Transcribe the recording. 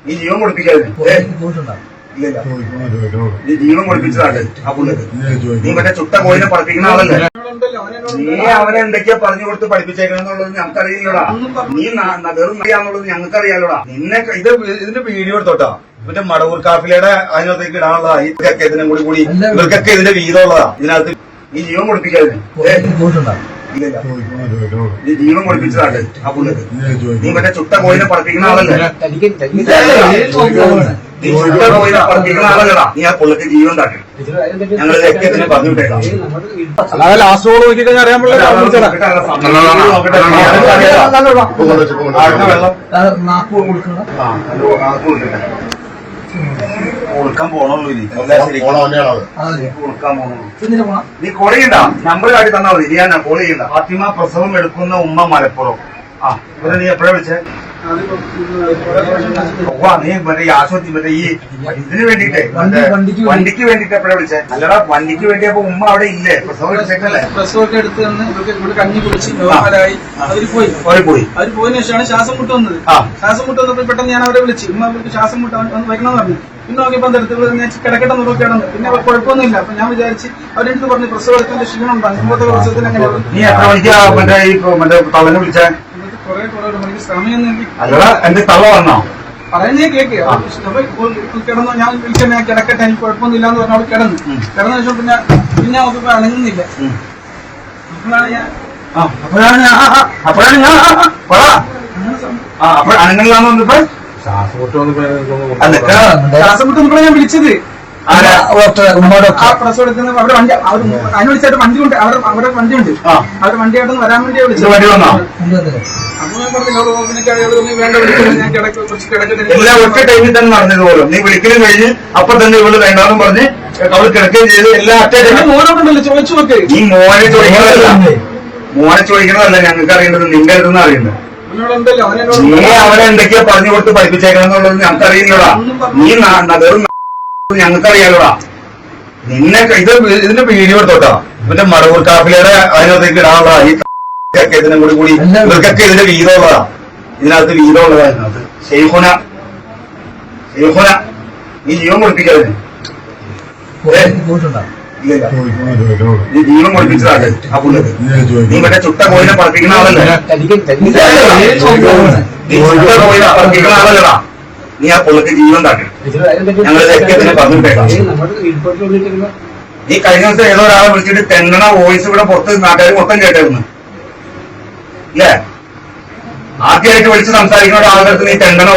നീ ജീവൻ കൊടുപ്പിക്കാതെ നീ ജീവൻ കൊടുപ്പിച്ചതാണ് ആ പുള്ളിക്ക്. നീ മറ്റേ ചുട്ട കോഴിനെ പഠിപ്പിക്കുന്ന ആളല്ലേ? നീ അവനെ എന്തൊക്കെയാ പറഞ്ഞു കൊടുത്ത് പഠിപ്പിച്ചേക്കണെന്നുള്ളത് ഞങ്ങൾക്കറിയില്ലടാ. നീ വെറും അറിയാന്നുള്ളത് ഞങ്ങൾക്കറിയാലോടാ. നിന്നെ ഇതിന്റെ വീഡിയോ എടുത്തോട്ടാ. മറ്റേ മടവൂർ കാഫിലയുടെ അതിനകത്തേക്ക് ഇടാനുള്ളതാ. ഇതൊക്കെ ഇതിനും കൂടി ഇവർക്കൊക്കെ ഇതിന്റെ വീതമുള്ളതാ. ഇതിനകത്ത് നീ ജീവൻ കൊടുപ്പിക്കാതെ നീ ജീവൻ കൊടുപ്പിച്ചതാണ് ആ പുള്ളിക്ക്. നീ മറ്റേ ചുട്ട കോഴിനെ പഠിപ്പിക്കുന്ന ആളല്ലേ? നീ ചുട്ട കോഴിനെ പഠിപ്പിക്കുന്ന ആളല്ലടാ. നീ ആ പുള്ളിക്ക് ജീവൻ താക്കി. ഞങ്ങൾ ഇതൊക്കെ ഇതിനെ പറഞ്ഞു വിട്ടേക്കാം. ലാസ്റ്റോട് നോക്കിക്കഴിഞ്ഞാൽ അറിയാൻ കൊടുക്കാൻ പോണുള്ളൂ. കൊടുക്കാൻ പോണുള്ളൂ. നീ കോൾ ചെയ്യണ്ട. നമ്പർ കാട്ടി തന്നാ മതി. ഞാൻ കോൾ ചെയ്യണ്ട. ഫാത്തിമ പ്രസവം എടുക്കുന്ന ഉമ്മ മലപ്പുറം. ആ ഇവരെ നീ എപ്പോഴാ വിളിച്ചേ? നീ മറ്റേ ഈ ആശുപത്രി മറ്റേ ഈ ഇതിന് വേണ്ടിട്ടേ വണ്ടിക്ക് വേണ്ടിട്ട് എപ്പോഴാ വിളിച്ചേ? അല്ലടാ വണ്ടിക്ക് വേണ്ടിയപ്പോ ഉമ്മ അവിടെ ഇല്ലേ? പ്രസവം എടുത്തേക്കല്ലേ? പ്രസവമൊക്കെ എടുത്ത് ഇവിടെ കഞ്ഞി കുടിച്ച് നോർമലായി അവര് പോയി. അവര് പോയതിനു ശേഷമാണ് ശ്വാസം മുട്ട് വന്നത്. ശ്വാസം മുട്ട് വന്നപ്പോൾ പെട്ടെന്ന് ഞാൻ അവരെ വിളിച്ചു. ഉമ്മ അവർക്ക് ശ്വാസം മുട്ട് വരണമെന്ന് പറഞ്ഞു. പിന്നെ നോക്കിയപ്പോ അടുത്ത് ഞാൻ കിടക്കട്ടെ നോക്കി കിടന്നു. പിന്നെ കുഴപ്പമൊന്നുമില്ല. അപ്പൊ ഞാൻ വിചാരിച്ച് അവരെടുത്ത് പറഞ്ഞു പ്രസവം എടുത്തതിന്റെ ക്ഷീണം ഉണ്ടാകും. മുമ്പത്തെ പ്രസവത്തിന് അങ്ങനെ നീ എത്ര മണിക്കാ മറ്റേ തവനെ വിളിച്ചേ? കുറെ മണിക്ക് സമയം അല്ലടാ എന്റെ തള്ള വന്നോ? പറയുന്നേ കേക്ക്. കിടന്നു. ഞാൻ വിളിച്ചാൽ ഞാൻ കിടക്കട്ടെ എനിക്ക് കുഴപ്പമൊന്നുമില്ല എന്ന് പറഞ്ഞ അവിടെ കിടന്നു. കിടന്ന ശേഷം പിന്നെ നോക്കിയപ്പോ അണങ്ങുന്നില്ല. അപ്പോഴാണ് അണങ്ങളിലാന്ന് വന്നപ്പോ ശ്വാസം മുട്ട് വന്നപ്പോഴാണ് ഞാൻ വിളിച്ചത്. പ്രസവം എടുക്കുന്ന അവിടെ വണ്ടി അതിന് വിളിച്ചായിട്ട് വണ്ടി ഉണ്ട്. അവരുടെ വണ്ടി ഉണ്ട്. അവരുടെ വണ്ടിയായിട്ടൊന്ന് വരാൻ വേണ്ടിയാ വിളിച്ചത്. അപ്പൊ ഞാൻ പറഞ്ഞു വേണ്ട വിളിക്കുന്നത് ഞാൻ ഒറ്റ ടൈമിൽ തന്നെ നടന്നത് പോലും. നീ വിളിക്കലും കഴിഞ്ഞ് അപ്പൊ തന്നെ ഇവള് വേണ്ടാന്നും പറഞ്ഞ് അവള് കിടക്കുകയും ചെയ്ത് എല്ലാ മോനോണ്ടല്ലോ ചോദിച്ചു നോക്ക്. നീ മോനെ ചോദിക്കണതല്ല ഞങ്ങൾക്ക് അറിയേണ്ടത്, നിന്റെ അടുത്തുനിന്ന് അറിയേണ്ടത്. നീ അവനെ എന്തൊക്കെയാ പറഞ്ഞു കൊടുത്ത് പഠിപ്പിച്ചേക്കണെന്നുള്ളത് ഞങ്ങൾക്കറിയില്ലടാ. നീ വെറും ഞങ്ങൾക്കറിയാലോടാ. നിന്നെ ഇതിന്റെ വീഡിയോ എടുത്തോട്ടാ. മറ്റേ മടവൂർ കാഫിലയുടെ അതിനകത്തേക്ക് ഇടാനുള്ളതാ. ഇതൊക്കെ ഇതിനും കൂടി ഇവർക്കൊക്കെ ഇതിന്റെ വീതമുള്ളതാ. ഇതിനകത്ത് വീതമുള്ളതാ. ഇതിനകത്ത് ഷെയ്ഖുന നീ ജീവൻ കൊടുപ്പിക്കാതെ നീ ജീവൻ കൊടുപ്പിച്ചതാണ് ആ പുള്ളിക്ക്. നീ മറ്റേ ചുട്ട കോഴിനെ പഠിപ്പിക്കുന്ന ആളല്ലേ? നീ ചുട്ട കോഴിനെ പഠിപ്പിക്കുന്ന ആളല്ലടാ. നീ ആ പുള്ളിക്ക് ജീവൻ താക്കി. ഞങ്ങൾ ഇതൊക്കെ ഇതിനെ പറഞ്ഞു വിട്ടേക്കാം. നീ കഴിഞ്ഞ ദിവസം ഏതോ ഒരാളെ വിളിച്ചിട്ട് തെന്നണ വോയിസ് ഇവിടെ പുറത്ത് നാട്ടുകാർ മൊത്തം കേട്ടായിരുന്നു അല്ലേ? ആദ്യമായിട്ട് വിളിച്ച് സംസാരിക്കുന്ന ഒരാളുടെ അടുത്ത് നീ തെന്നണ